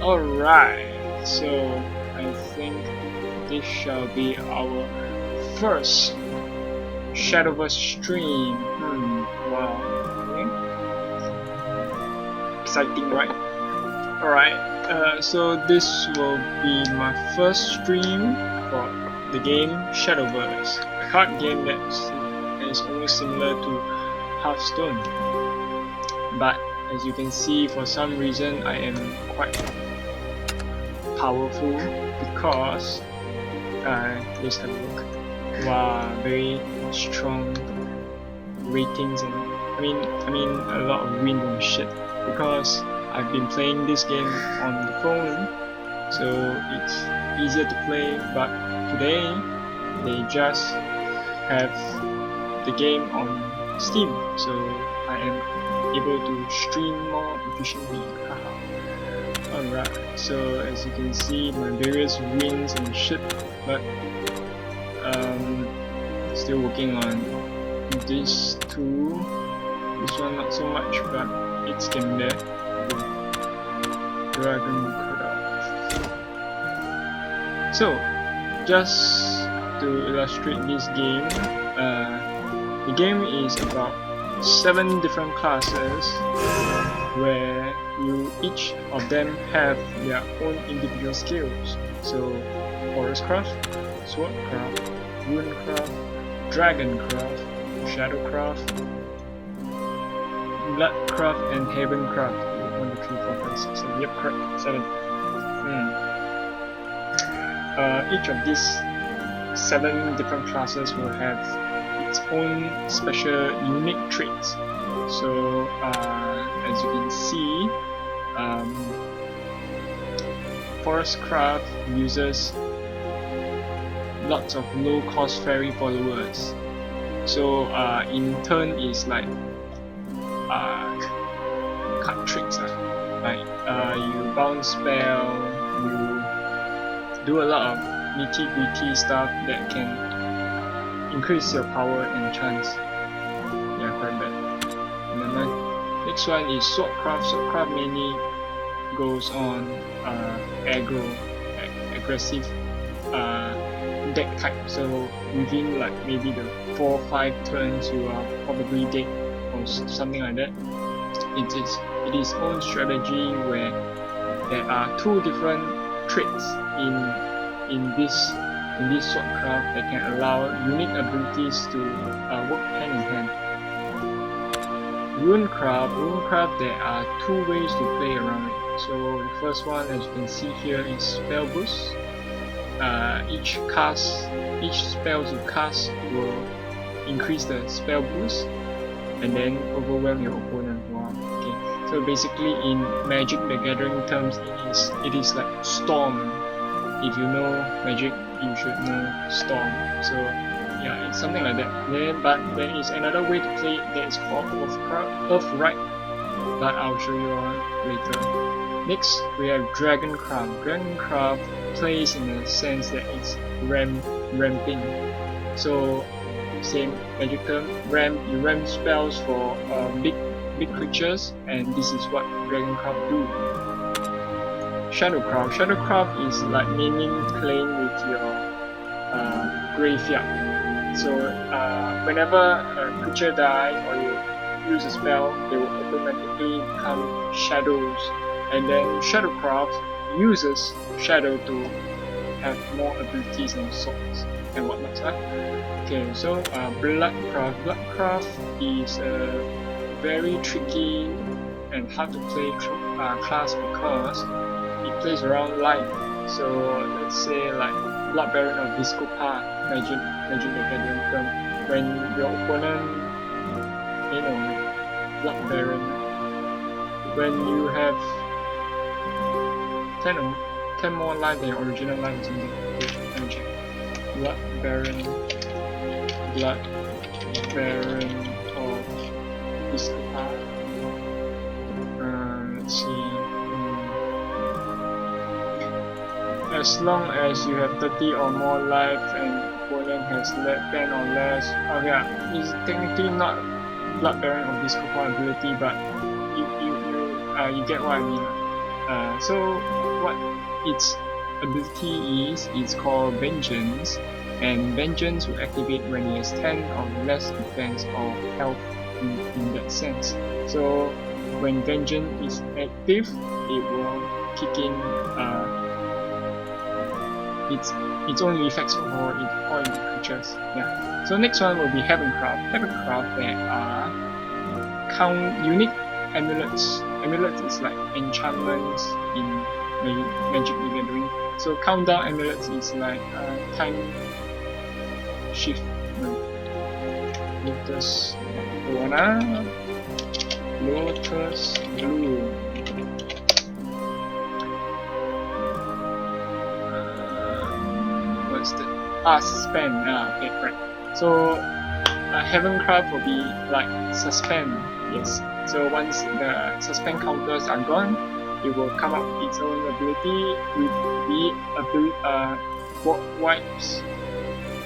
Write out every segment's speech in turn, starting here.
Alright, so I think this shall be our first Shadowverse stream. Wow. Okay. Exciting, right? Alright, so this will be my first stream for the game Shadowverse, a card game that is almost similar to Hearthstone. But as you can see, for some reason I am quite powerful because let's have a look. Wow, very strong ratings, and I mean a lot of wind and shit, because I've been playing this game on the phone, so it's easier to play. But today they just have the game on Steam, so I am able to stream more efficiently. Alright, so as you can see, my various wins and shit, but still working on these two. This one not so much, but it's getting there. Dragon cutoff. So, just to illustrate this game, the game is about 7 different classes, where each of them have their own individual skills. So, Forestcraft, Swordcraft, Runecraft, Dragoncraft, Shadowcraft, Bloodcraft, and Heavencraft. 1, 2, 3, 4, 5, 6, 7. Yep, correct. 7. Each of these 7 different classes will have its own special unique traits. So as you can see, Forestcraft uses lots of low-cost fairy followers. So in turn is like card tricks, like you bounce spell, you do a lot of nitty-gritty stuff that can increase your power and chance. Yeah, quite bad. And then next one is Swordcraft. Swordcraft mainly goes on aggressive deck type. So within like maybe the 4 or 5 turns, you are probably dead or something like that. It is own strategy where there are 2 different traits in this Swordcraft that can allow unique abilities to work hand in hand. Runecraft, there are 2 ways to play around it. So the first one, as you can see here, is Spell Boost. Each spell you cast will increase the spell boost and then overwhelm your opponent. Wow. Okay. So basically, in Magic the Gathering terms, it is like Storm. If you know Magic, you should know Storm. So yeah, it's something like that. But there is another way to play it that is called Earthright, but I'll show you later. Next, we have Dragoncraft. Dragoncraft plays in the sense that it's ramping. So, same magic term, you ramp spells for big creatures, and this is what Dragoncraft do. Shadowcraft is like mainly playing with your graveyard. So, whenever a creature dies or you use a spell, they will automatically become shadows. And then Shadowcraft uses Shadow to have more abilities and swords and whatnot. Okay, so Bloodcraft is a very tricky and hard to play class because it plays around life. So let's say like Blood Baron or Disco Pa, Magic the Gathering term. When your opponent, Blood Baron, when you have 10 more life than your original life or something. Let me check. Blood Baron of Discopa. Let's see. As long as you have 30 or more life and opponent has 10 or less. Oh yeah, it's technically not Blood Baron of Discopa ability, but you get what I mean. So what its ability is, it's called Vengeance, and Vengeance will activate when it has 10 or less defense or health in that sense. So when Vengeance is active, it will kick in its own effects for all the creatures. Yeah. So next one will be Heavencraft. Heavencraft, there are unique amulets. Amulets is like enchantments in Magic the Gathering. So countdown amulets is like time shift. Lotus Corona, Lotus Blue. What's the Suspend. Okay, right. So Heavencraft will be like Suspend. Yes. So once the suspend counters are gone, it will come up with its own ability with the wipes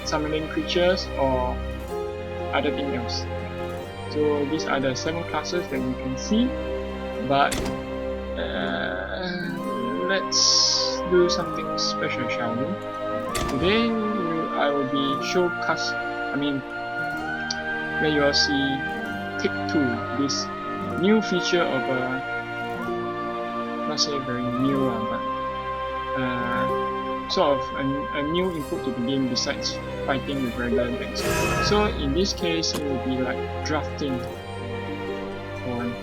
summoning creatures or other thing else. So these are the 7 classes that you can see, but let's do something special, shall we? Today I will be where you will see Tick 2, this new feature of not say very new but sort of a new input to the game besides fighting with regular decks. So in this case it will be like drafting on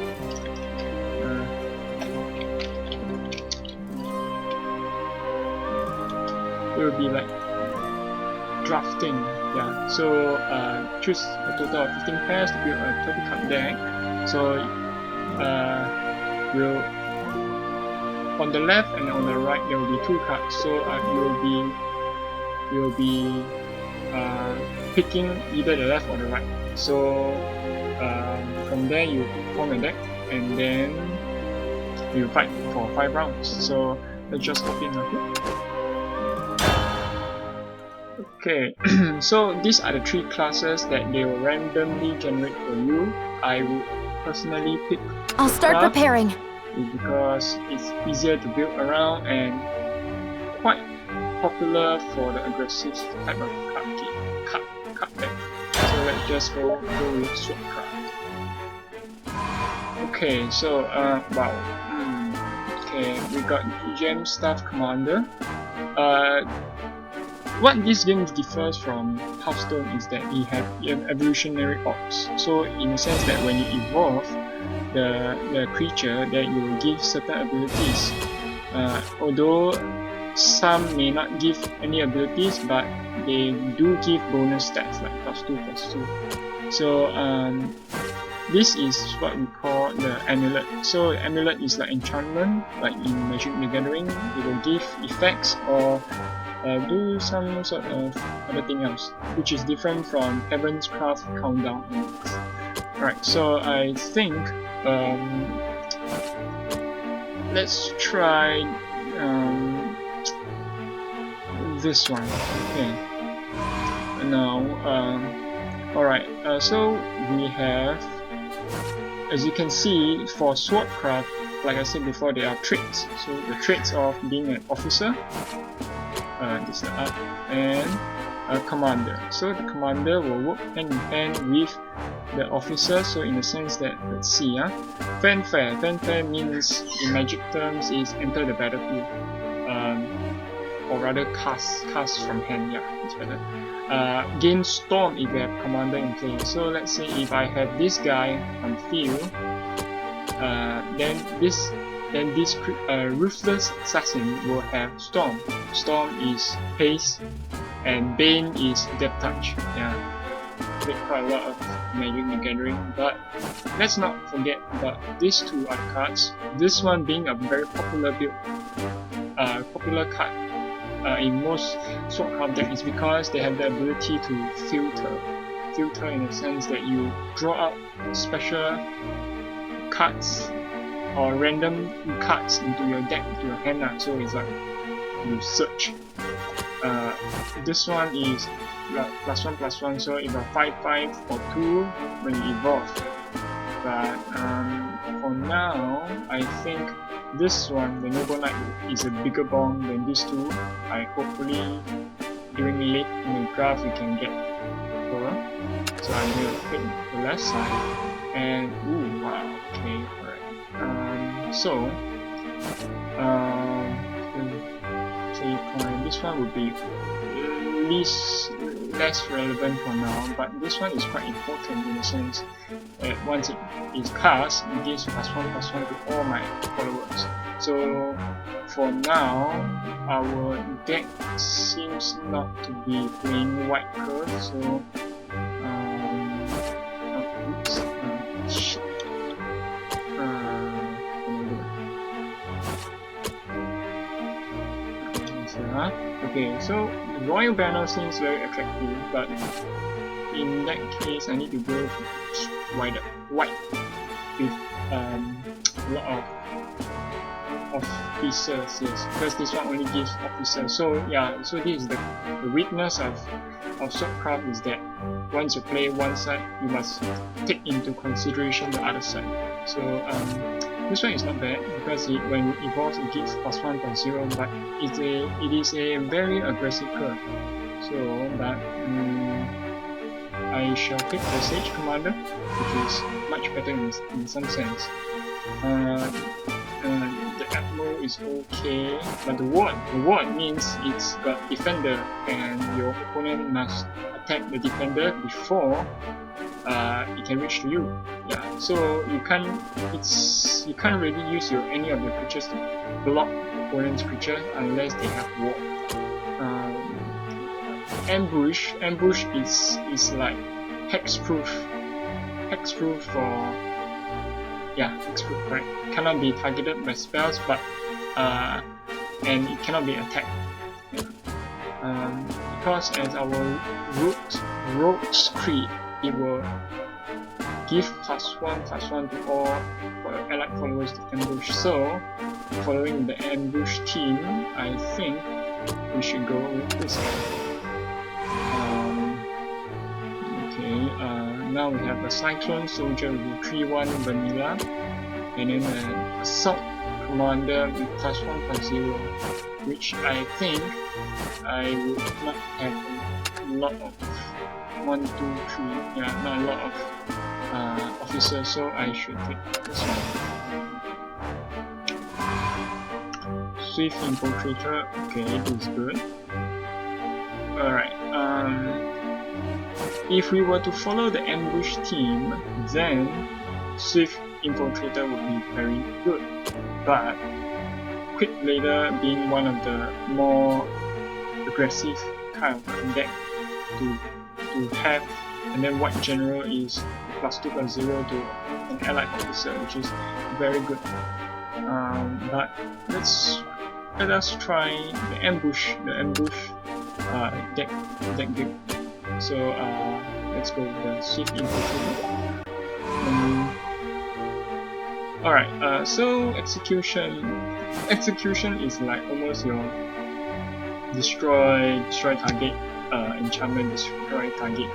it will be like drafting. Yeah, so choose a total of 15 pairs to build a 20 card deck. So on the left and on the right there will be 2 cards. So you will be picking either the left or the right. So from there you form a deck and then you fight for 5 rounds. So let's just hop in a bit. Okay, so these are the 3 classes that they will randomly generate for you. I would personally pick I'll start preparing because it's easier to build around and quite popular for the aggressive type of card deck. So let's just go with Swordcraft. Okay, so okay, we got Gem Staff Commander. What this game differs from Hearthstone is that you have evolutionary orbs. So in the sense that when you evolve the creature, that you will give certain abilities. Although some may not give any abilities, but they do give bonus stats like +2/+2. So this is what we call the amulet. So amulet is like enchantment, like in Magic the Gathering. It will give effects or do some sort of other thing else, which is different from Heavencraft countdown. Right, so I think let's try this one. Okay. Now, alright. So we have, as you can see, for Swordcraft, like I said before, there are traits. So the traits of being an officer. This is the up, and a commander. So the commander will work hand in hand with the officer. So in the sense that, let's see, fanfare. Fanfare means in magic terms is enter the battlefield, or rather cast from hand. Yeah, it's better. Gain storm if you have commander in play. So let's say if I have this guy on field, then this Ruthless Assassin will have Storm. Storm is Haste, and Bane is Death Touch. Yeah, played quite a lot of Magic the Gathering, but let's not forget about these 2 other cards. This one being a very popular card in most Swordcraft decks is because they have the ability to filter in the sense that you draw out special cards or random cards into your deck, into your hand. So it's like you search. This one is +1/+1, so it's a 5/5 or 2 when you evolve. But for now, I think this one, the Noble Knight, is a bigger bomb than these two. Hopefully during late in the draft we can get her. So I'm going to pick the left side. And ooh, wow, okay, alright. Play point. This one would be less relevant for now, but this one is quite important in a sense that once it is cast, it gives +1/+1 to all my followers. So for now, our deck seems not to be playing white curve, so okay, so the Royal Banner seems very attractive, but in that case I need to go white with a lot of officers, yes, because this one only gives officers. So yeah, so this is the weakness of Swordcraft, is that once you play one side, you must take into consideration the other side. So this one is not bad because when it evolves, it gives +1/+0, but it is a very aggressive curve. So, but I shall pick the Sage Commander, which is much better in some sense. The Admiral is okay, but the ward means it's got Defender, and your opponent must attack the Defender before it can reach to you. Yeah, so you can't really use any of your creatures to block opponent's creature unless they have ward. Ambush is like hexproof for hexproof, right? Cannot be targeted by spells, but and it cannot be attacked. Yeah. Because as our Rogue's Creed, it will give +1/+1 to all allied followers to ambush. So, following the ambush team, I think we should go with this one. Now we have a Cyclone Soldier with 3/1 vanilla, and then an Assault Commander with +1/+0, which I think I would not have a lot of 1, 2, 3, yeah, not a lot of officers, so I should take this one. Swift Infiltrator, okay, this is good. Alright, if we were to follow the ambush team, then Swift Infiltrator would be very good, but Quick Blader being one of the more aggressive kind of deck to have, and then White General is +2/+0 to an allied officer, which is very good. But let us try the ambush deck build. So let's go with the Swift Infiltrator. Alright, so execution is like almost your destroy target enchantment, destroy target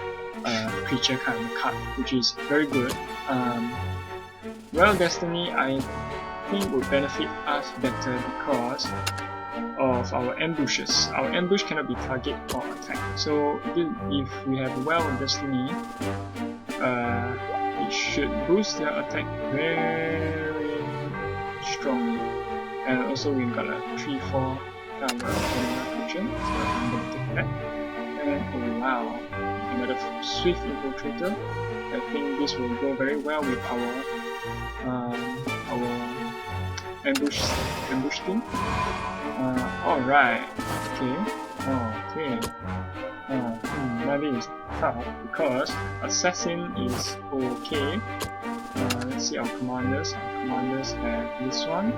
creature kind of card, which is very good. Well, Destiny I think would benefit us better because of our ambushes. Our ambush cannot be target or attack. So if we have Well Destiny, it should boost their attack very strongly. And also we've got a 3/4 kind of creature, so I'm going to take that. And oh wow, another Swift Infiltrator. I think this will go very well with our ambush team. Alright, okay. That is tough because Assassin is okay. Let's see our commanders. Our commanders have this one,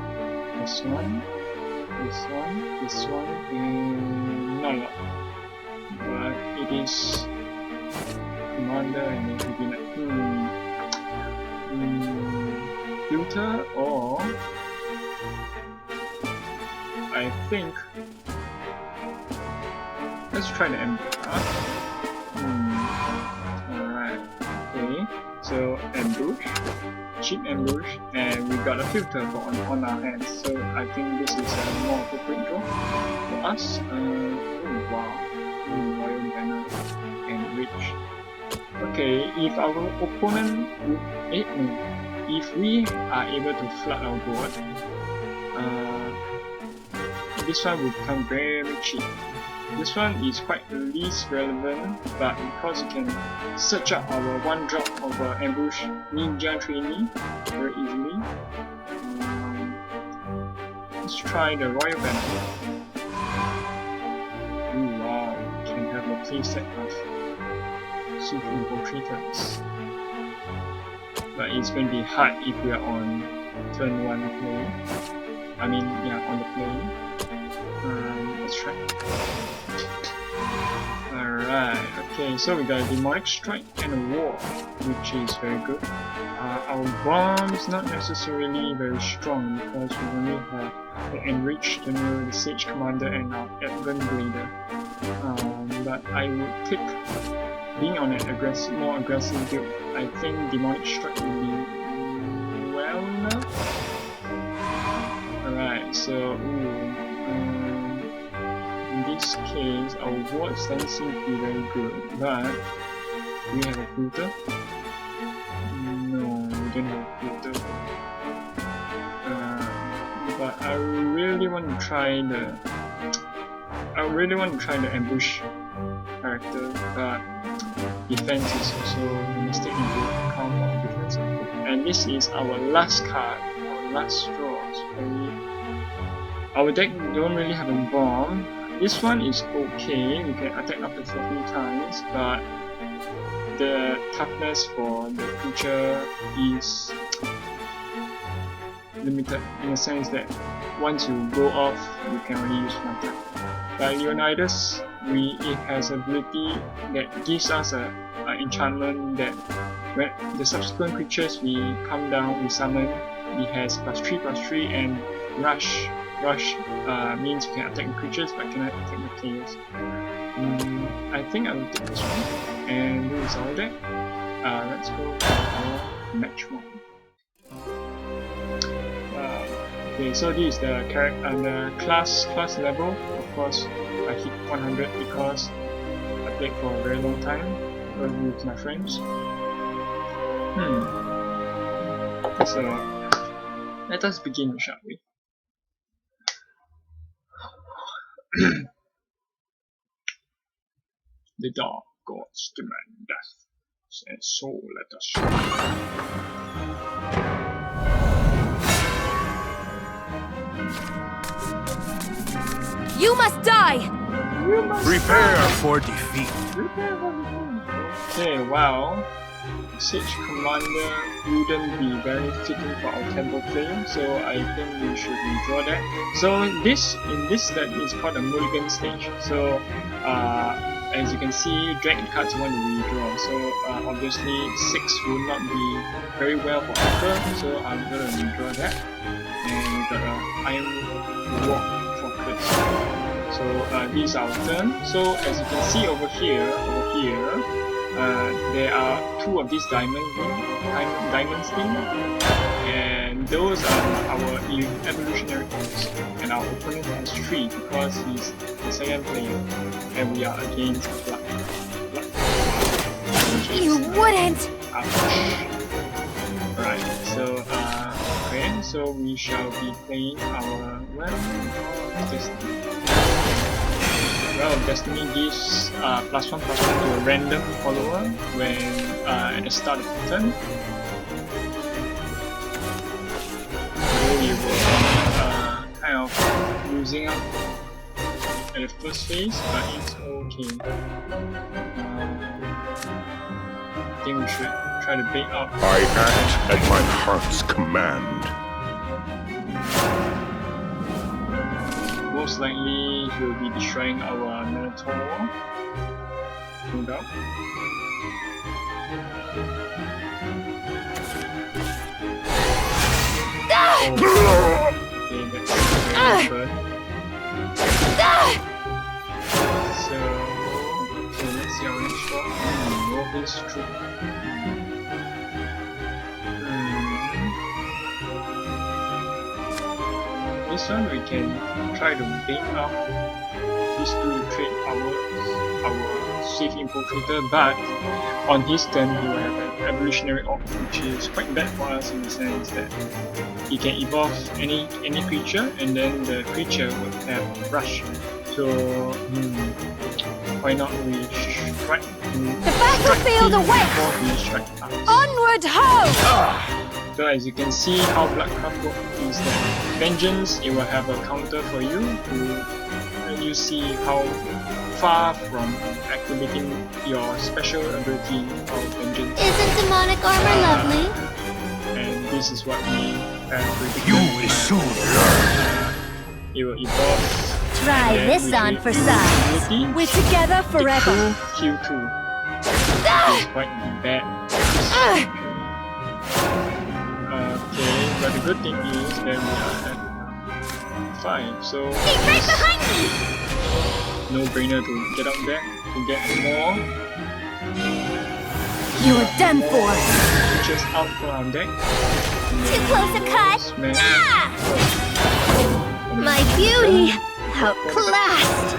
and not a lot. But it is commander and then maybe like filter, or I think let's try the ambush. Alright, okay, so ambush, cheap ambush, and we got a filter on our hands. So I think this is a more appropriate draw for us. Oh wow, Royal Banner and Rich. Okay, if our opponent would, if we are able to flood our board, this one will become very cheap. This one is quite least relevant, but because you can search up our one drop of ambush ninja trainee very easily. Let's try the Royal Banner. Ooh, wow, we can have a playset of super infiltrators. But it's going to be hard if we are on turn 1 play. I mean, yeah, on the play. Let's try. Alright, okay, so we got a Demonic Strike and a War, which is very good. Our bomb is not necessarily very strong because we only have the Enriched General, the Sage Commander, and our Advent Blader. But I would take, being on an more aggressive build, I think Demonic Strike will be well enough. Alright, so in this case, our ward doesn't seem to be very good, but do we have a filter? No, we don't have a filter. But I really want to try the ambush character, but defense is also must take into account of defense. And this is our last card, our last straw. Our deck don't really have a bomb. This one is okay, we can attack up to 14 times, but the toughness for the creature is limited in the sense that once you go off, you can only use one time. But Leonidas, it has ability that gives us an enchantment that when the subsequent creatures we come down, we summon, it has +3/+3 and rush. Rush means you can attack the creatures but cannot attack the players. I think I will take this one, and this is our deck. Let's go for match 1. Okay, so this is the class level. Of course, I hit 100 because I played for a very long time with my friends. So let us begin, shall we? The dark gods demand death, and so let us show. You must die! Prepare for defeat. Okay, well, Sage Commander wouldn't be very fitting for our temple play, so I think we should withdraw that. So in this deck is called a mulligan stage. So as you can see, dragon cards want to withdraw. So obviously 6 will not be very well for Upper, so I'm gonna withdraw that. And we got an Iron Walk for Chris. So this is our turn. So as you can see over here, there are 2 of these diamond things, and those are our evolutionary cards. And our opponent has 3 because he's the second player, and we are against blood. You wouldn't! Right, so okay, so we shall be playing our Destiny. Well, Destiny gives +1/+1 to a random follower when at the start of the turn. So we will kind of losing out at the first phase, but it's okay. I think we should try to bait up. I act at my heart's command. Most likely he will be destroying our Minotaur. No doubt. Okay, that's very good. So let's see our next shot. Roll this troop. this one we can try to bait up these two to trade our safe infiltrator, but on his turn he will have an evolutionary orb, which is quite bad for us in the sense that he can evolve any creature and then the creature would have rush. So why not we strike The battlefield awaits! before he strike us. Onward ho! So as you can see how Bloodcraft works is that Vengeance, it will have a counter for you to let you see how far from activating your special ability of Vengeance. Isn't demonic armor lovely? And this is what we have predicted. You will soon learn. It will evolve. Try and this with on the for size. ability, We're together forever. Kill 2. It's quite bad. Okay, but the good thing is that we are at 5, so He's right behind me! no brainer to get up there to get more You're done for. creatures out for our deck. Too close a cut. Smash. My beauty, outclassed.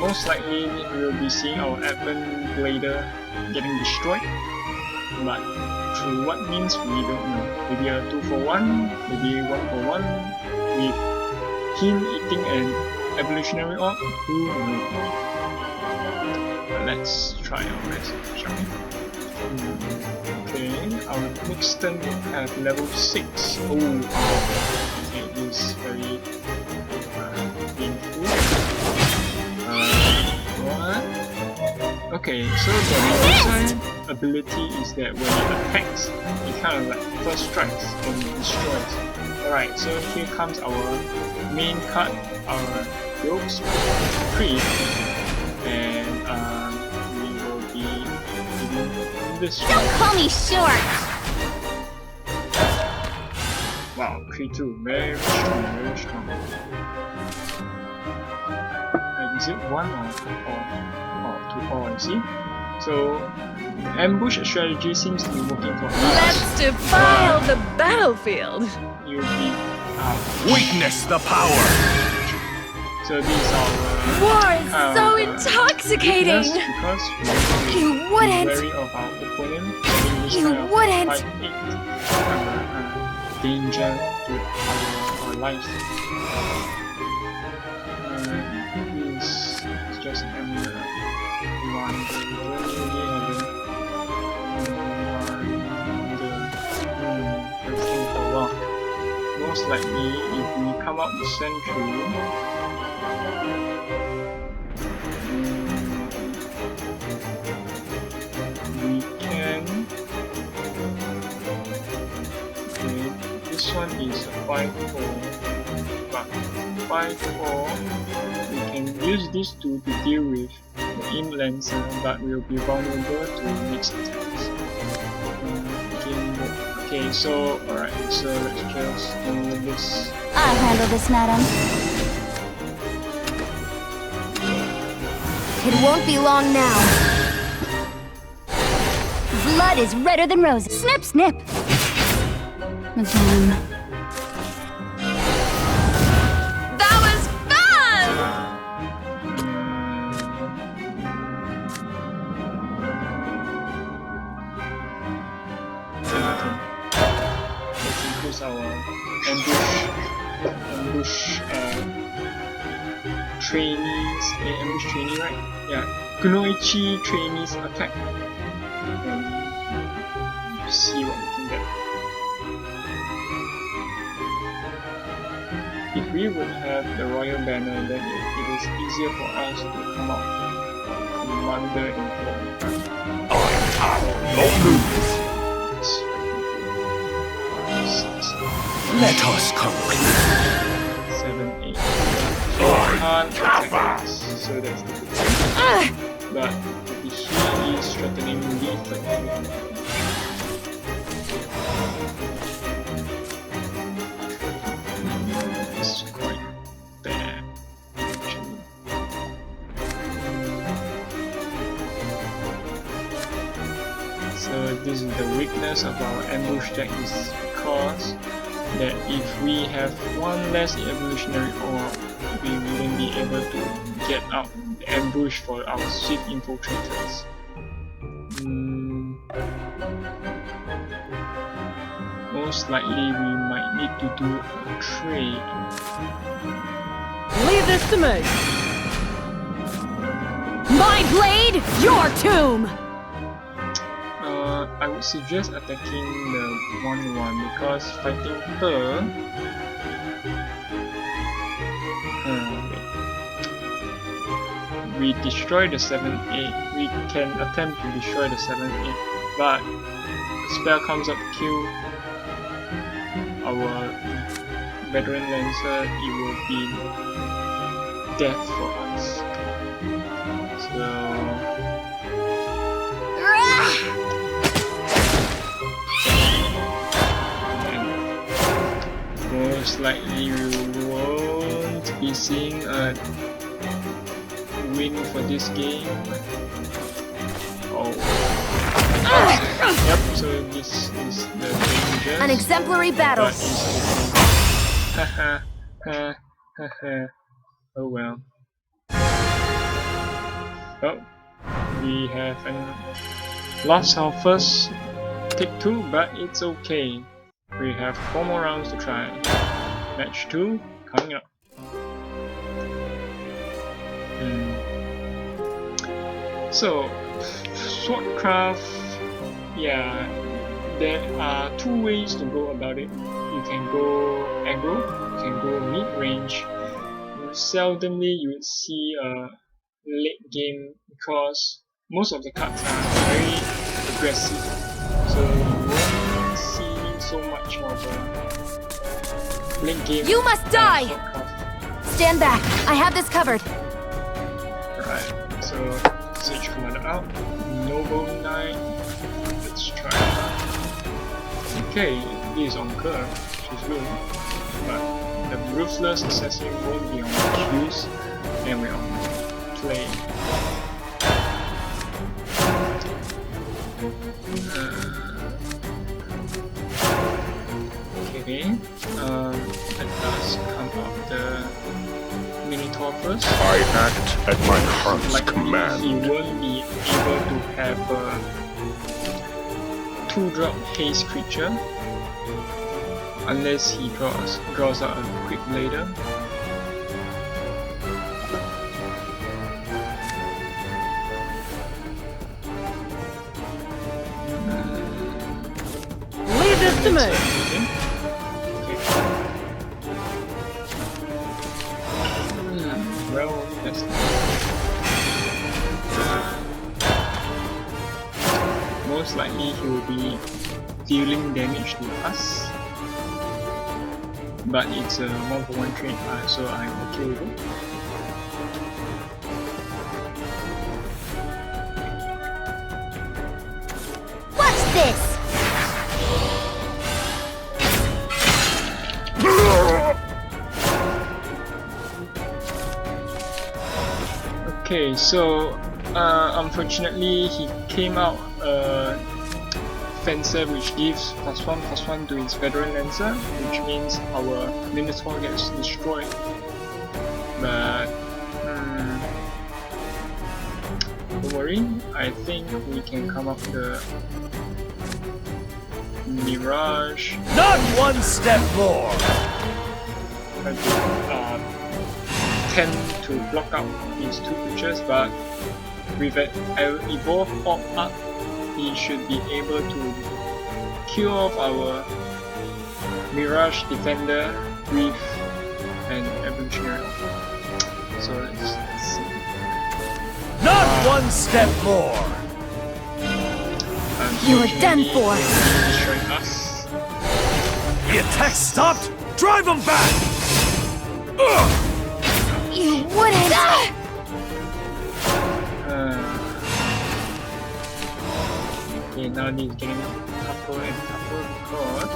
Most likely we will be seeing our Advent Blader getting destroyed, but through what means we don't know. Maybe a 2 for 1, maybe 1 for 1 with him eating an evolutionary orb, who knows. But let's try our best, shall we? Okay, our next turn will have level 6. Oh, okay, this is very painful. What? Okay, so the Missile ability is that when it attacks, it kind of like first strikes and destroys. Alright, so here comes our main card, our Rogue's Creed, and we will be doing this one. Don't call me short. Wow, Creed 2, very strong, very strong. And is it 1 or 2 or I see. So ambush strategy seems to be working for us. Let's defile the battlefield. You'll be Witness the power. so these are War is so intoxicating. because You we are wouldn't. wary of our opponent having this You kind of wouldn't. 5-8 danger to our lives. It's just Ember. Most likely, if we come up the Sentry, we can. Okay, this one is a 5-4, but 5-4. We can use these two to deal with the Imlancer, but we'll be vulnerable to mixed attacks. Okay, so alright, so let's just do this. I'll handle this, madam. It won't be long now. Blood is redder than roses. Snip, snip. Madame. That was fun! Let's increase our ambush trainees, ambush trainee, right? Yeah, Kunoichi trainees attack. And see what we can get. If we would have the royal banner, then it is easier for us to come out commander in No move. Let us conclude. 7, 8. Can't attack us, so that's the good thing. But he is threatening lethal. It's quite bad, actually. So this is the weakness of our ambush deck, is because that if we have one less evolutionary orb, we wouldn't be able to get out the ambush for our swift infiltrators. Most likely we might need to do a trade. Leave this to me. My blade, your tomb. I would suggest attacking the 1-1 because fighting her. Wait. We destroy the 7-8. We can attempt to destroy the 7-8, but the spell comes up to kill our veteran lancer. It will be death for us. So. Most likely we won't be seeing a win for this game. Oh. Yep, so this is the danger. An exemplary battle. Haha. Oh well. Oh, we have lost our first take 2, but it's okay. We have 4 more rounds to try. Match 2 coming up. So, Swordcraft, yeah, there are 2 ways to go about it. You can go aggro, you can go mid-range. Seldomly you would see a late game because most of the cards are very aggressive. So you won't see so much of a late game. You must die! Stand back. I have this covered. Alright, so Sage Commander out. Noble Knight. Let's try. Okay, this is on curve, which is good. But the Ruthless Assassin won't be on queues, and we're on play. Okay, let us come up the Minotaur first. I act at my heart's Like command. he won't be able to have a 2-drop haste creature unless he draws out a quick blader. Leave this to me. Okay. Well, that's most likely he will be dealing damage to us. But it's a 1-for-1 trade, so I'm okay with it. What's this? Okay, so unfortunately he came out Fencer, which gives +1/+1 to its veteran lancer, which means our Minotaur gets destroyed. But don't worry, I think we can come up the Mirage. Not one step more. Try to tend to block out these 2 creatures, but with an evolve orb up, he should be able to kill off our Mirage Defender with an evolutionary orb. So let's see. Not one step more. You are done for. Destroying us. The attack stopped. Drive them back. You wouldn't. Okay, now he's getting tougher and tougher because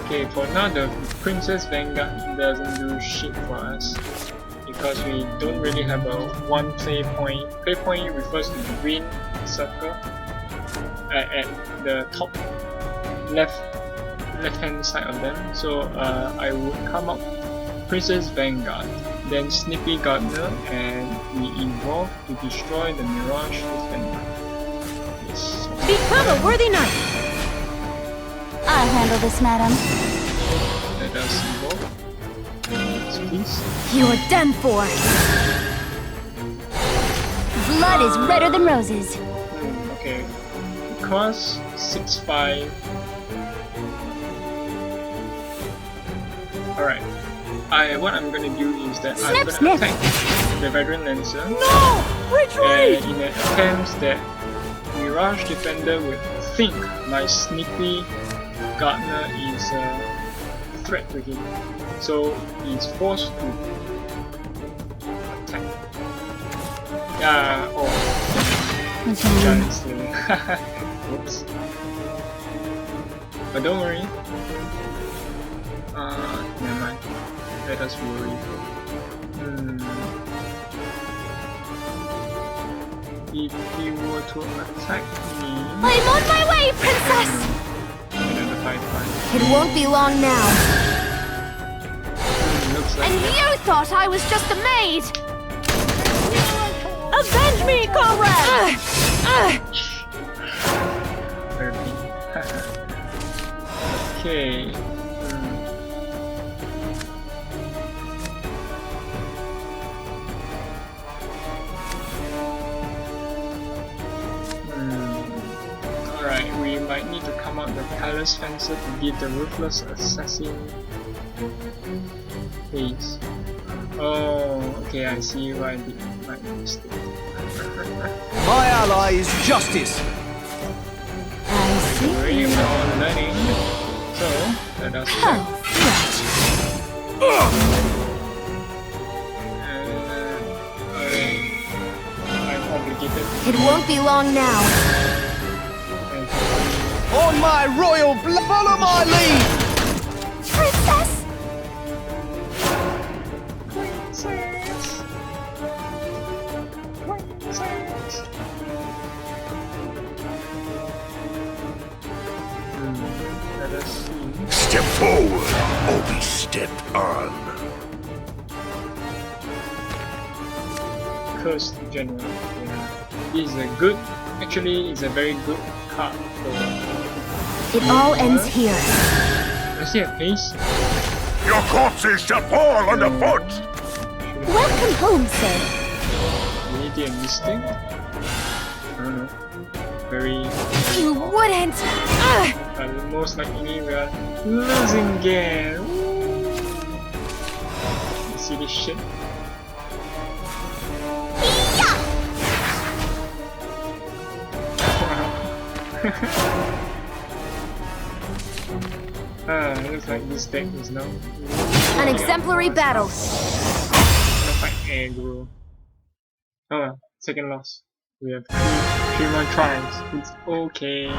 okay, for now the Princess Vanguard doesn't do shit for us because we don't really have a 1 play point. Play point refers to the green circle. at the top left hand side of them. So I would come up Princess Vanguard, then Snippy Gardener, and we evolve to destroy the Mirage Defender. Yes. Become a worthy knight. I'll handle this, madam. Let us evolve. Yes, please. You're done for. Blood is redder than roses. Okay. Cost 6/5. Alright. What I'm gonna do is that I'm gonna Snip. attack the Veteran Lancer. No! Retreat! And in an attempt that Mirage Defender would think my Snippy Gardener is a threat to him. So he's forced to attack. Oh. Giant Slayer. Whoops. But don't worry. Never mind. Let us worry. If he were to attack me... I'm on my way, princess! Another 5/5. It won't be long now. Looks like And you thought I was just a maid! Avenge me, comrade! Okay. Alright, we might need to come out the Palace Fencer to give the Ruthless Assassin haste. Oh, okay, I see why I did my mistake. My ally is justice. I see. We're all learning. So, let us check. I'm obligated. It won't be long now. On my royal blood, follow my lead. Princess! Let us see. Step forward or be stepped on. Cursed General. Yeah. It's a good, actually, it's a very good card for. It all ends here. I see a face. Your corpses shall fall underfoot. Welcome home, sir. Maybe a mistake? I don't know. Very. You wouldn't! Most likely we are losing again. You see this shit? Looks like this deck is now An exemplary battle. gonna fight aggro. Oh well, second loss. We have three more tries. It's okay.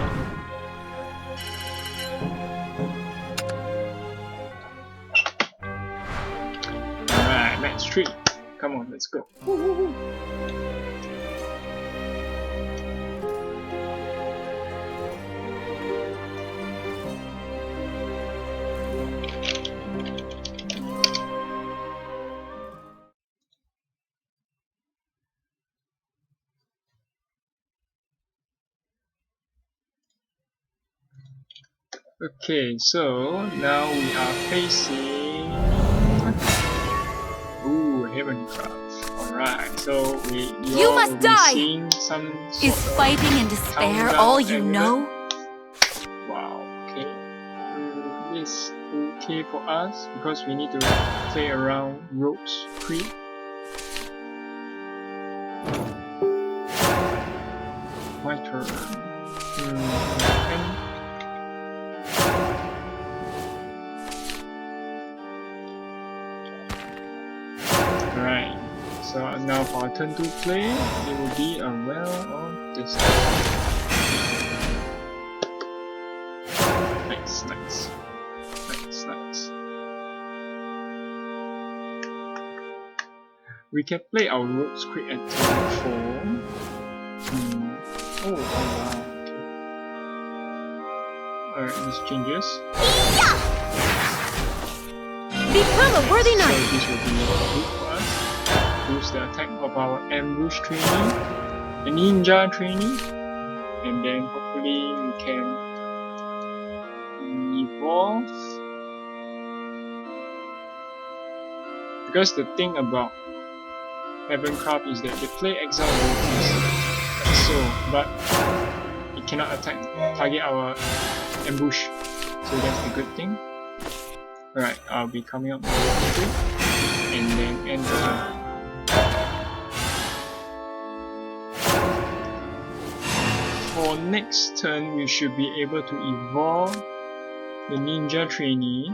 Alright, match 3. Come on, let's go. Okay, so now we are facing Heavencraft. Alright, so You must will be die! seeing some sort Is of fighting and despair countdown all you element. know? Wow, okay. This okay for us because we need to play around Rogue's Creed. My turn. Alright, so now for our turn to play, it will be a well of this. Nice, nice. Nice, nice. We can play our Rogue's Creed at turn 4. Oh wow, okay. Alright, this changes. Become a worthy So knight. this will be good for us. Boost the attack of our ambush trainee, the ninja trainee, and then hopefully we can evolve. Because the thing about Heavencraft is that they play exile abilities like so, but it cannot target our ambush. So that's the good thing. Alright, I'll be coming up with a and then end the turn. For next turn, we should be able to evolve the ninja trainee,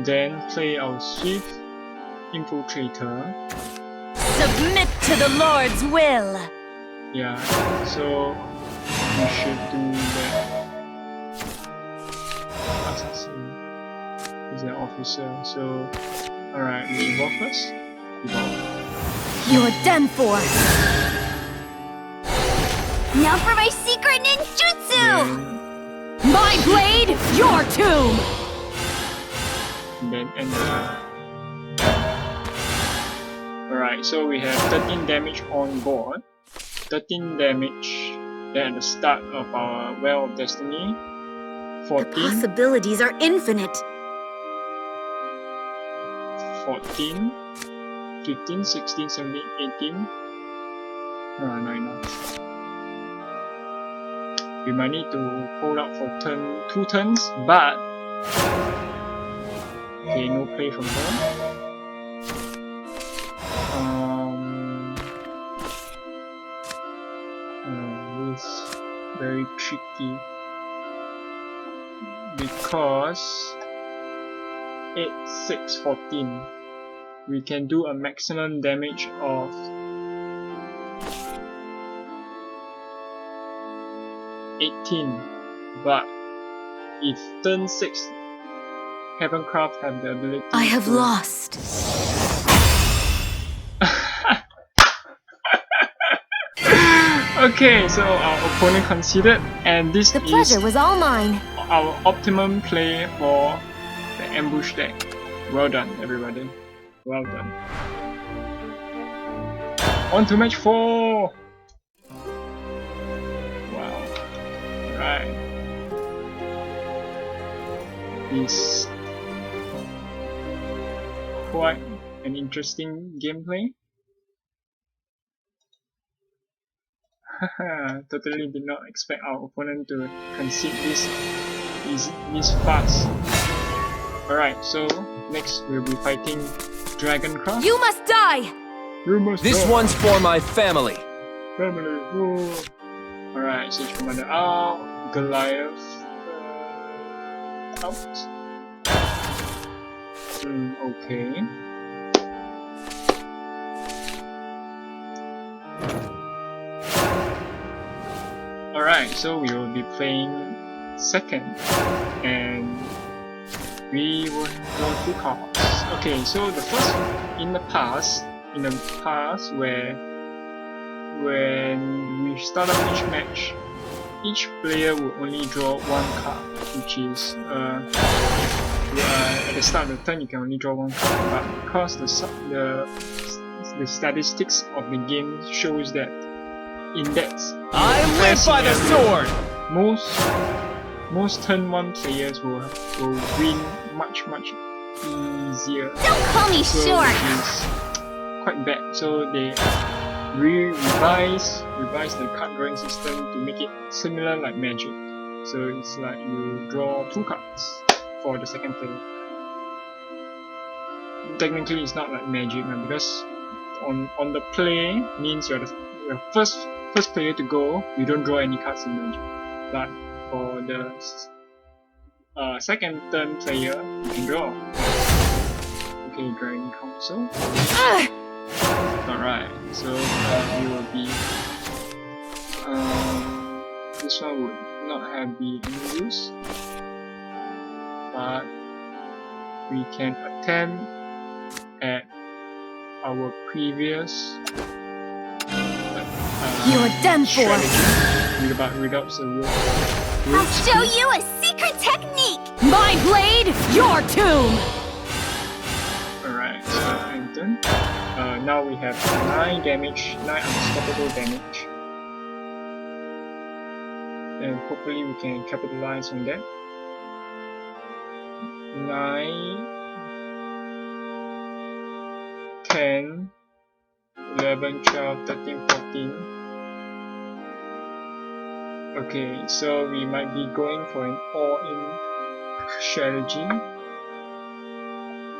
then play our swift infiltrator. Submit to the Lord's will. Yeah, so we should do that. Assassin is an officer, so alright, we evolve first. Evolve. You're done for. Now for my secret ninjutsu! Then, My blade, your tomb. then end the turn. Alright, so we have 13 damage on board. 13 damage then at the start of our Well of Destiny. The 14, possibilities are infinite. 14, 15, 16, 17, 18. Not enough. We might need to hold out for 2 turns, but okay, no play from her. This is very tricky because 8, 6, 14. We can do a maximum damage of 18, but if turn 6 Heavencraft have the ability I have to lost. Okay, so our opponent conceded, and this The is pleasure was all mine. our optimum play for the ambush deck. Well done, everybody. Well done. On to match 4! Wow. Right. Is quite an interesting gameplay. Totally did not expect our opponent to concede this fast. Alright, so next we'll be fighting Dragoncraft. You must die! You must This die. one's for my family. Family. Alright, Siege Commander out. Goliath out. Okay. Alright, so we will be playing second, and we will draw 2 cards. Okay, so the first in the past where when we start up each match, each player will only draw 1 card, which is at the start of the turn you can only draw 1 card, but because the statistics of the game shows that in that I live by the sword! most turn 1 players will win much easier. Don't call me So short! it is quite bad. So they revise the card drawing system to make it similar like Magic. So it's like you draw 2 cards for the second player. Technically it's not like Magic, because on the play means you're the first player to go, you don't draw any cards in Magic. But for the second turn player, you can draw. Okay, Dragon Council. Alright, so we will be this one would not have be in use, but we can attempt at our previous You're done for. strategy. without the rope. I'll show you a secret technique! My blade, your tomb! Alright, so enter. Now we have 9 damage, 9 unstoppable damage. And hopefully we can capitalize on that. 9, 10, 11, 12, 13, 14. Okay, so we might be going for an all-in strategy.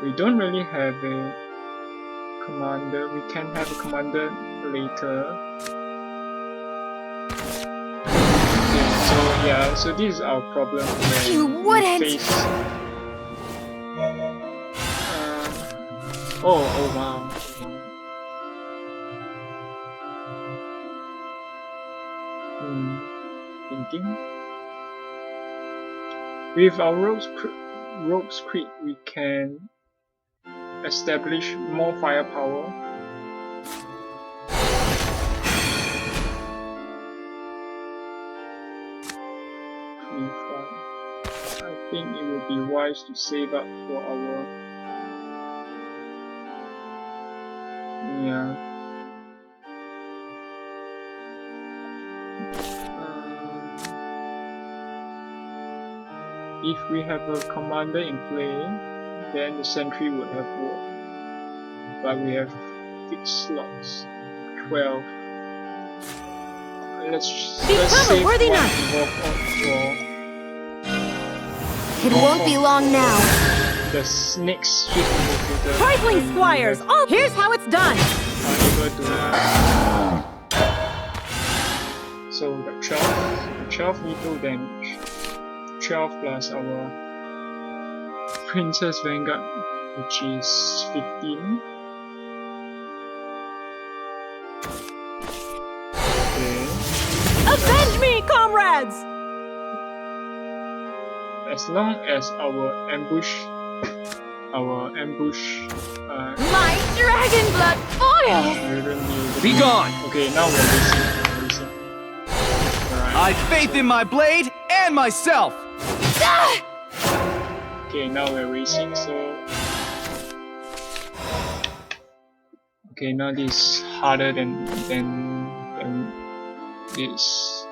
We don't really have a commander. We can have a commander later. Okay, so yeah, so this is our problem when You we wouldn't! face. Oh wow. Thinking. With our Rogue's Creed, we can establish more firepower. I think it would be wise to save up for our if we have a commander in play, then the sentry would have war. But we have fixed slots, 12. Let's save one evolve for. It won't be long now. The next shift invocator. Trifling squires! Oh, here's how it's done! Able to. So we got 12 lethal damage. 12 plus our Princess Vanguard, which is 15. Okay. Avenge me, comrades! As long as our ambush My dragon blood boils! Be gone! Okay, now we're racing. Alright. I've faith in my blade and myself! Okay, now we're racing, so okay, now this is harder than this.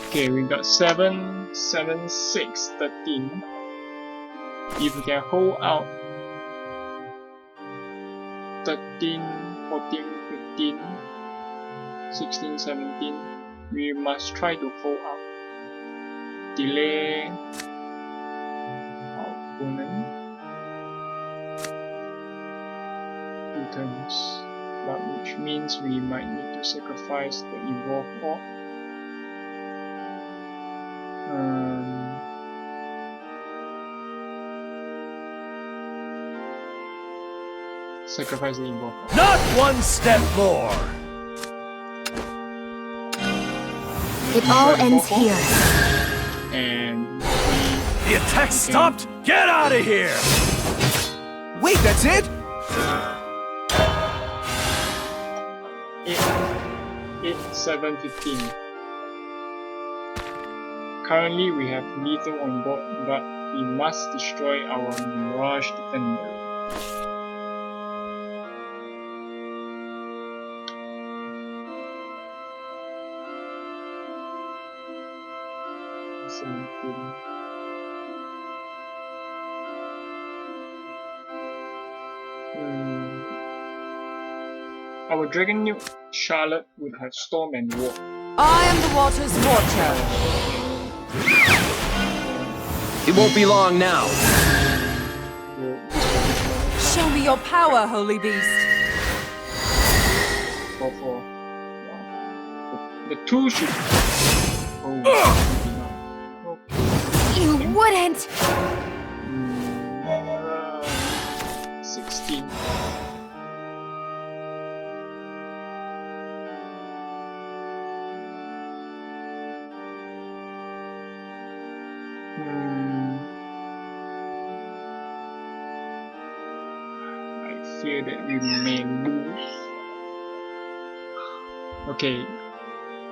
Okay, we got 7, 7, 6, 13. If we can hold out 13, 14, 15, 16, 17, we must try to hold out. Delay our opponent 2 turns, but which means we might need to sacrifice the evolve orc. Sacrifice the evolve orc. Not one step more! It all ends here. And The attack stopped? Get out of here! Wait, that's it? 8, 7, 15. Currently we have lethal on board, but we must destroy our Mirage Defender. Our Dragon Nuke Charlotte would have Storm and War. I am the water's watcher. It won't be long now. Show me your power, holy beast. 4, 4. Wow. The 2 should. You wouldn't! 16. I fear that we may lose. Okay,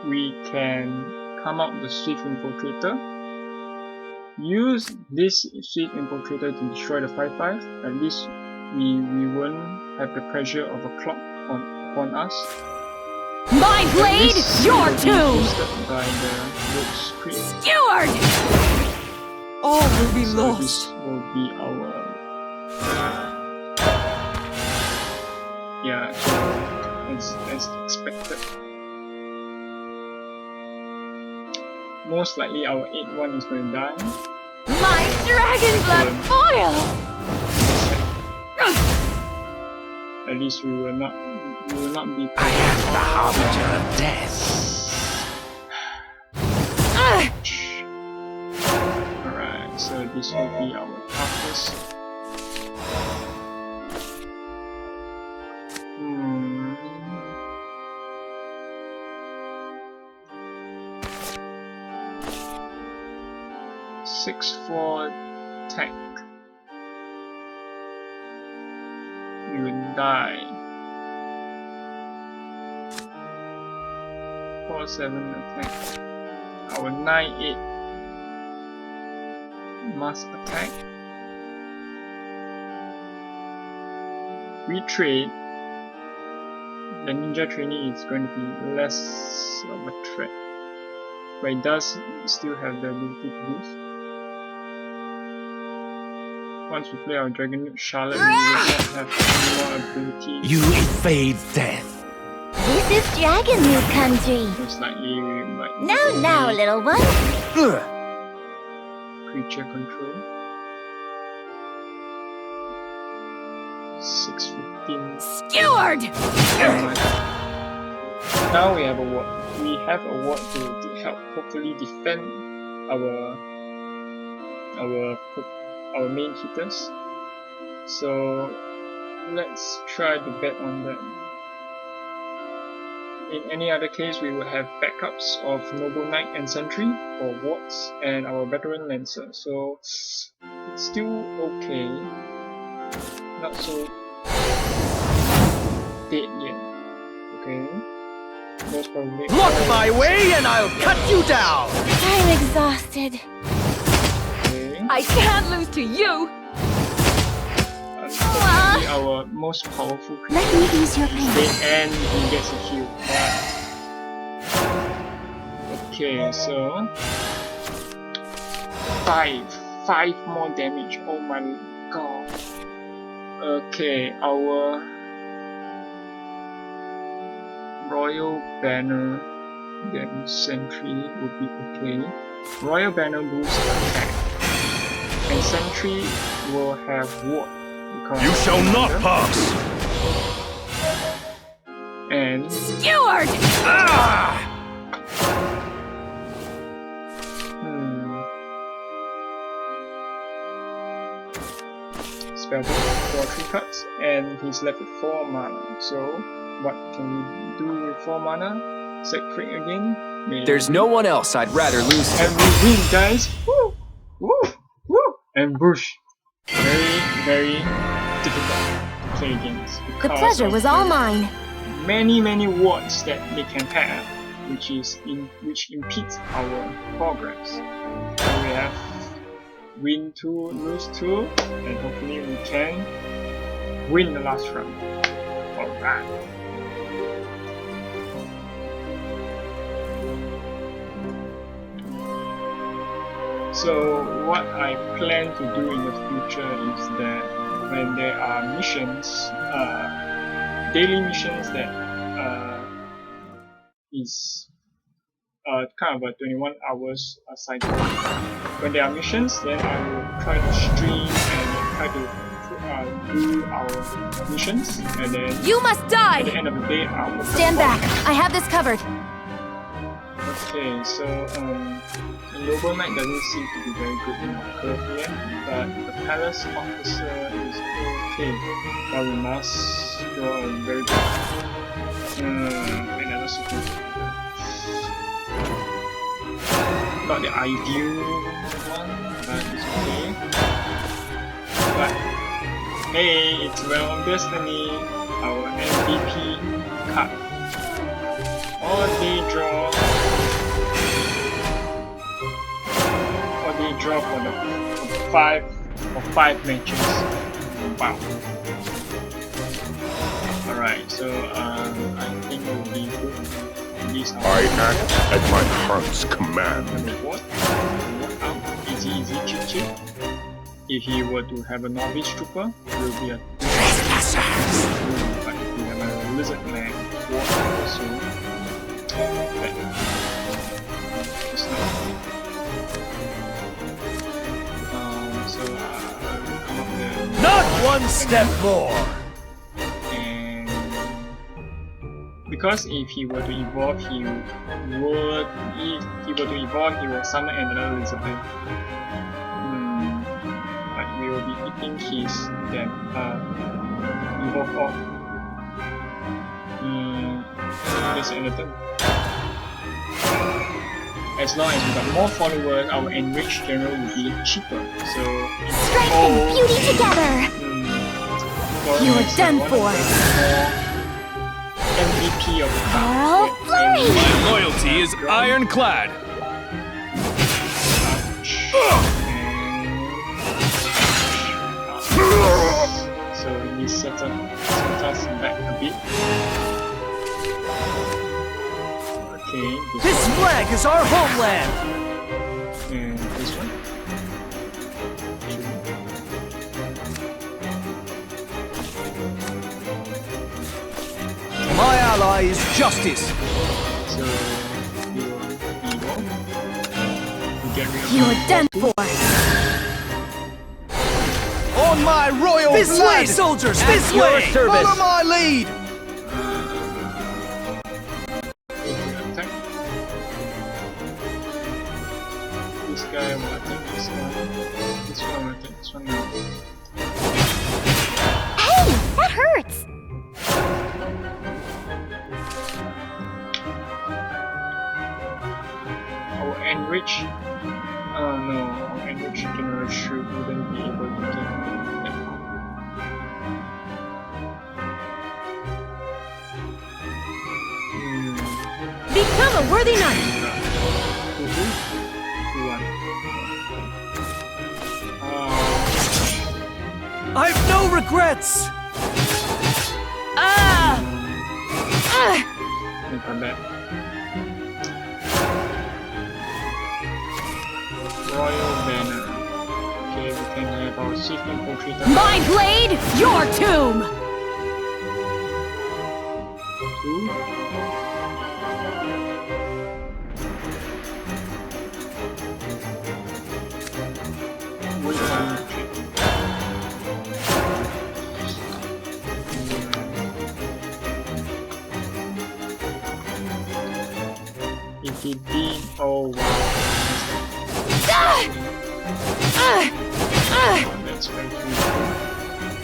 we can come out the Swift Infiltrator. Use this Swift Infiltrator to destroy the 5/5. At least we won't have the pressure of a clock on us. My blade, your tomb! Boosted by the rogue script. Skewered! All will be So lost. this will be our yeah, so as expected. Most likely our 8-1 is going to die. My dragon blood foil! At least we will not be. I am the harbinger of death. Alright, so this will be our toughest. Hmm. 6/4 tech. We will die. 4/7 attack. Our 9/8 must attack. We trade. The ninja trainee is going to be less of a threat, but it does still have the ability to boost. Once we play our Dragon Charlotte, we will not have any more abilities. You evade death. This is Dragon New Country. Most likely we might Now, little one. creature control. 6/15. Skewered! Now we have a ward. We have a ward to help hopefully defend our main hitters. So let's try to bet on them. In any other case, we will have backups of Noble Knight and Sentry for wards and our Veteran Lancer. So it's still okay. Not so dead yet. Okay. Most probably. Block my way and I'll cut you down! I'm exhausted. Okay. I can't lose to you! Unfortunately, our most powerful Let creature me ease your is pain. dead and he gets a heal. Okay, so 5 more damage. Oh my god. Okay, our Royal Banner, then Sentry would be okay. Royal Banner boosts attack, and Sentry will have ward. because You shall not pass! And Skewered! Ah! spell for 3 cards, and he's left with 4 mana. So what can we do with 4 mana? Set Freak again? Maybe. There's no one else I'd rather lose to. And we win, guys! Woo! Woo! Woo! And Bush. Very difficult to play against. The because pleasure of was all mine. many wards that they can have, which impedes our progress. So we have win 2, lose 2, and hopefully we can win the last round. Alright. So what I plan to do in the future is that when there are missions, daily missions that is kind of a 21 hours cycle. When there are missions, then I will try to stream and try to do our missions, and then You must at the die! end of the day I will Stand back. I have this covered. Okay, so the Noble Knight doesn't seem to be very good in our curve yet, but the Palace Officer is okay. But we must draw a very good another super. Not the ideal one, but it's okay. But hey, it's Well of Destiny, our MVP card. All day draw. only draw for the five matches. Wow. Alright, so I think it will be good. These are I act at my heart's command. the reward. Easy, cheap. If he were to have a novice trooper, it will be a but if we have a lizard man also that it's not so I'll come up there. Not one step more! And because if he were to evolve, he will summon another lizard man. But we will be eating his evolve off. There's another. As long as we got more followers, our enriched general will be cheaper. So Strength and beauty together! You are done for! MVP of the Carl Flurry! My loyalty is ironclad! So he sets us back a bit. Okay, This flag is our homeland! and this one. My ally is justice! So you are evil. You get rid of You my are done four for! On my royal this blood! Way, soldiers! This way! service. Follow my lead! attack. This guy will attack this one. This one will attack this one now. Hey! That hurts! Our enrich. Oh no, our enrich general wouldn't be able to get that far. Become a worthy knight. I've no regrets! Come back. Royal banner. Okay, we can have our chief infiltrator. My blade, your tomb. Two. Which one? If he did, oh wow. That's very cool.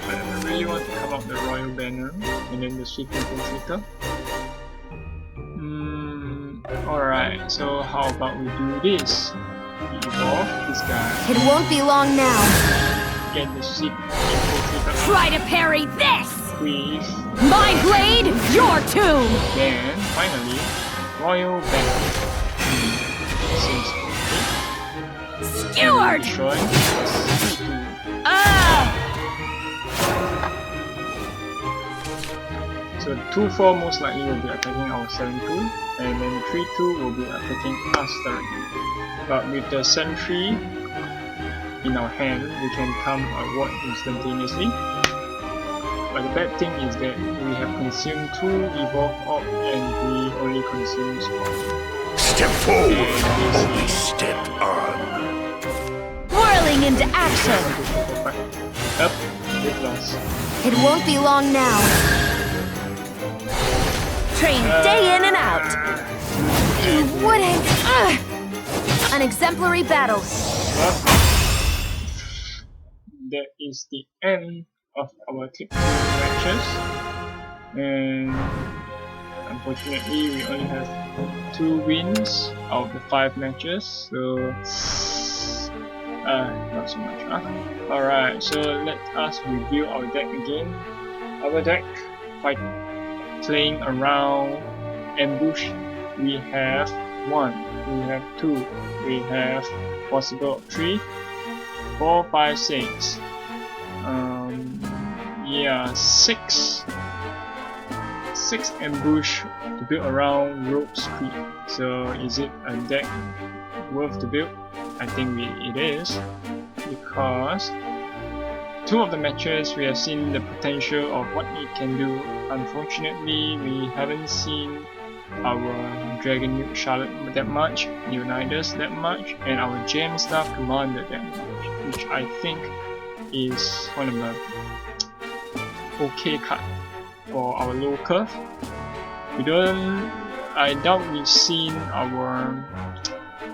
I really want to come up the royal banner and then the sweep infiltrator. Alright, so how about we do this? We evolve this guy, It won't be long now. get the sweep infiltrator Try to parry this. with, My blade, your tomb. then finally, royal banner. Seems okay. Skewered. Destroy. So 2-4 most likely will be attacking our 7-2, and then 3-2 will be attacking us directly. But with the sentry in our hand, we can come a ward instantaneously. But the bad thing is that we have consumed 2 evolve orb and we only consume spot. Step forward, And only this is step on. Whirling into action. Up, good loss. It won't be long now. Train day in and out. You wouldn't! An exemplary battle. That is the end of our tip matches, and unfortunately we only have 2 wins out of the 5 matches, so not so much. Alright, so let us review our deck again. Our deck fight, playing around ambush, we have 1, we have 2, we have possible 3, 4, 5, 6. Yeah, 6 ambush to build around Rogue's Creek. So is it a deck worth to build? I think it is, because 2 of the matches we have seen the potential of what it can do. Unfortunately, we haven't seen our Dragon Nuke Charlotte that much, Leonidas that much, and our Gem Staff Commander that much, which I think is one of the okay card for our low curve. I doubt we've seen our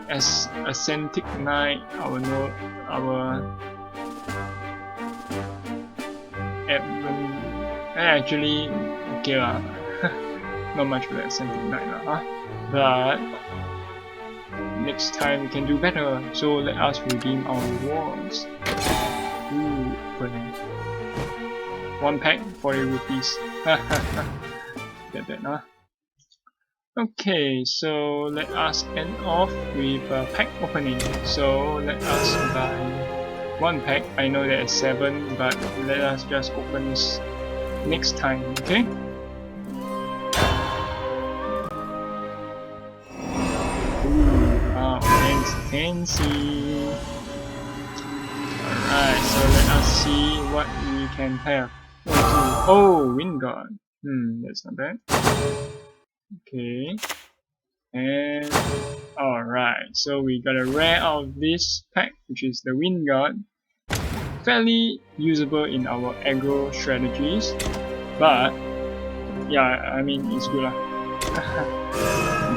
as Ascentic Knight, actually okay lah. Not much for the Ascentic Knight lah, but next time we can do better. So let us redeem our rewards. Ooh, open. 1 pack, 40 rupees. Get that, huh? Okay, so let us end off with a pack opening. So let us buy 1 pack. I know there is 7, but let us just open this next time, okay? Ooh, wow, fancy. Alright, so let us see what we can have. Oh, Wind Guard. That's not bad. Okay. And alright, so we got a rare out of this pack, which is the Wind Guard. Fairly usable in our aggro strategies, but yeah, I mean it's good lah.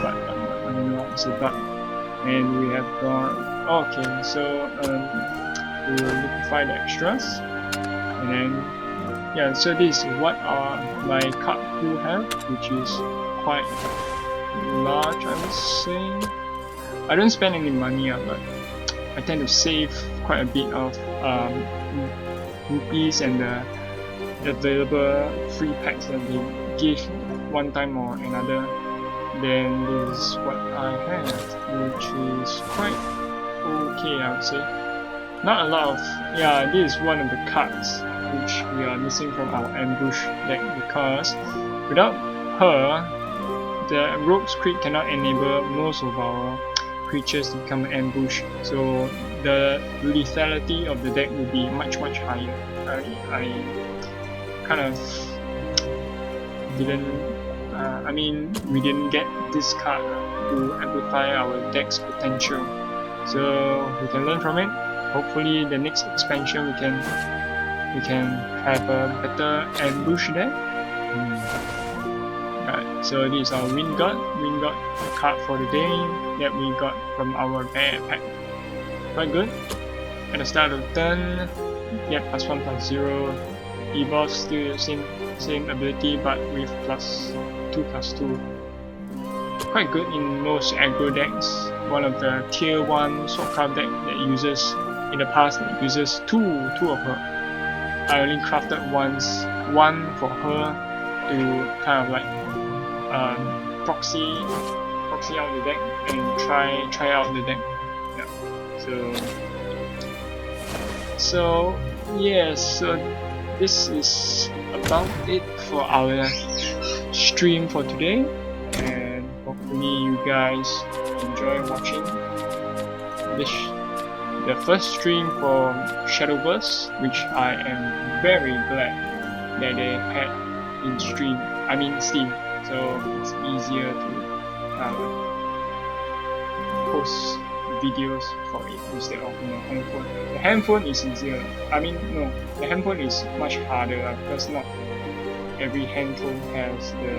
But I don't know, it's a but. And we have got okay, so we will liquefy the extras, and then yeah, so this is what my card pool have, which is quite large, I would say. I don't spend any money, but I tend to save quite a bit of rupees and the available free packs that they give one time or another. Then this is what I have, which is quite okay, I would say. Not a lot of, yeah, this is one of the cards which we are missing from our ambush deck, because without her, the Rogue's Creek cannot enable most of our creatures to become an ambush, so the lethality of the deck will be much higher. I kind of didn't, I mean, we didn't get this card to amplify our deck's potential, so we can learn from it. Hopefully the next expansion we can have a better ambush there. Right, so this is our Wind Guard card for the day that we got from our bear pack. Quite good. At the start of the turn, get +1/+0, evolve still same ability but with +2/+2. Quite good in most aggro decks. One of the tier 1 Swordcraft deck that uses, in the past, that uses two of her. I only crafted one for her to kind of like proxy out the deck and try out the deck. Yeah. So yes, so this is about it for our stream for today, and hopefully you guys enjoy watching the first stream for Shadowverse, which I am very glad that they had in Steam, so it's easier to post videos for it instead of the handphone. The handphone is easier. The handphone is much harder because not every handphone has the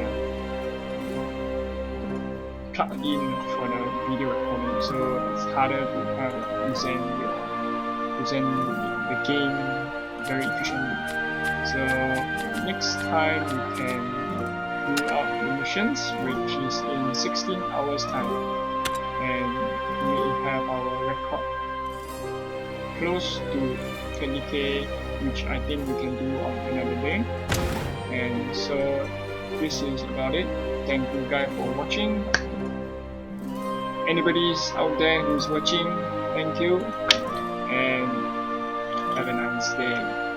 plug-in for the video recording, so it's harder to present the game very efficiently. So next time we can do out the missions, which is in 16 hours time, and we have our record close to 20k, which I think we can do on another day. And so this is about it. Thank you guys for watching. Anybody's out there who's watching, thank you, and have a nice day.